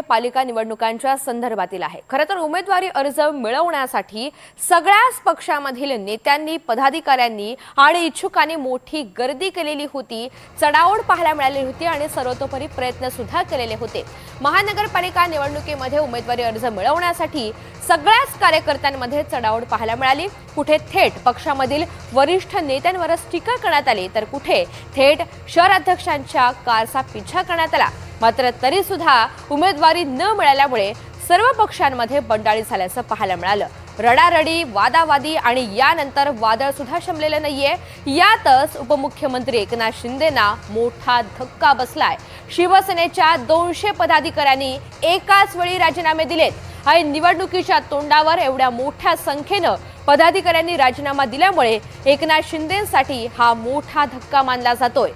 पालिका निवडणुकांच्या संदर्भातील आहे। खरं तर उमेदवारी अर्ज मिळवण्यासाठी सगळ्याच पक्षामधील नेत्यांनी, पदाधिकाऱ्यांनी आणि इच्छुकांनी मोठी गर्दी केलेली होती, चढाओढ पाहायला मिळाली होती आणि सर्वतोपरी प्रयत्न सुद्धा केलेले होते। महानगरपालिका निवडणुकीमध्ये उमेदवारी अर्ज मिळवण्यासाठी सगळ्याच कार्यकर्त्यांमध्ये चढाओढ पाहायला मिळाली। कुठे थेट पक्षामधील वरिष्ठ नेत्यांवरच टीका करण्यात आली, तर कुठे थेट शहर अध्यक्षांच्या कारचा पिछा करण्यात आला। मात्र तरी सुद्धा उमेदवारी न मिळाल्यामुळे सर्व पक्षांमध्ये बंडाळी झाल्याचं पाहायला मिळालं। रडारडी, वादावादी आणि यानंतर वादळ सुद्धा शमलेलं नाहीये। यातच उपमुख्यमंत्री एकनाथ शिंदेंना मोठा धक्का बसलाय। शिवसेनेच्या 200 पदाधिकाऱ्यांनी एकाच वेळी राजीनामे दिलेत आणि निवडणुकीच्या तोंडावर एवढ्या मोठ्या संख्येनं पदाधिकाऱ्यांनी राजीनामा दिल्यामुळे एकनाथ शिंदेंसाठी हा मोठा धक्का मानला जातोय।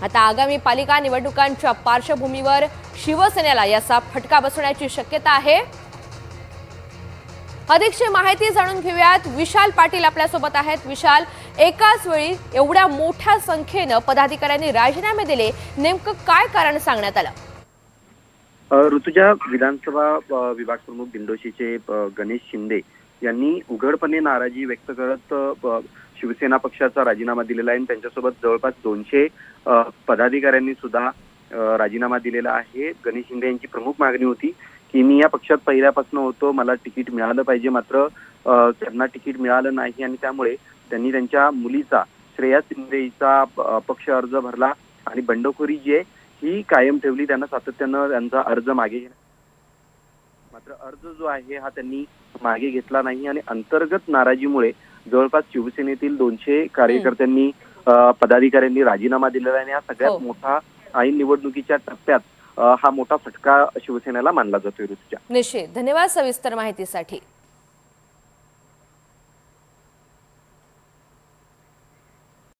आता आगामी पालिका निवडणुकांच्या पार्श्वभूमीवर शिवसेनेला याचा फटका बसण्याची शक्यता आहे। अधिकची माहिती जाणून घेऊयात। विशाल पाटील आपल्या सोबत आहेत। विशाल, एकाच वेळी एवढ्या मोठ्या संख्येनं पदाधिकाऱ्यांनी राजीनामे दिले, नेमकं काय कारण सांगण्यात आलं? ऋतुजा, विधानसभा विभाग प्रमुख दिंडोशीचे गणेश शिंदे यांनी उघडपणे नाराजी व्यक्त करत शिवसेना पक्षाचा राजीनामा दिलेला आहे। त्यांच्यासोबत जवळपास 200 पदाधिकाऱ्यांनी सुद्धा राजीनामा दिलेला आहे। गणेश शिंदे यांची प्रमुख मागणी होती की मी या पक्षात पहिल्यापासून होतो, मला तिकीट मिळालं पाहिजे, मात्र त्यांना तिकीट मिळालं नाही आणि त्यामुळे त्यांनी त्यांच्या मुलीचा, श्रेया शिंदेचा पक्ष अर्ज भरला आणि बंडखोरी जी आहे ही कायम ठेवली। त्यांना सातत्यानं त्यांचा अर्ज मागे घेतला, मात्र अर्ज जो आहे हा त्यांनी मागे घेतला नाही आणि अंतर्गत नाराजीमुळे जवळपास शिवसेनेतील 200 कार्यकर्त्यांनी, पदाधिकाऱ्यांनी राजीनामा दिलेला आहे। हा सगळ्यात मोठा ऐन निवडणुकीच्या टप्प्यात हा मोठा फटका शिवसेनेला मानला जातोय। ऋतुजा, निश्चित, धन्यवाद सविस्तर माहितीसाठी।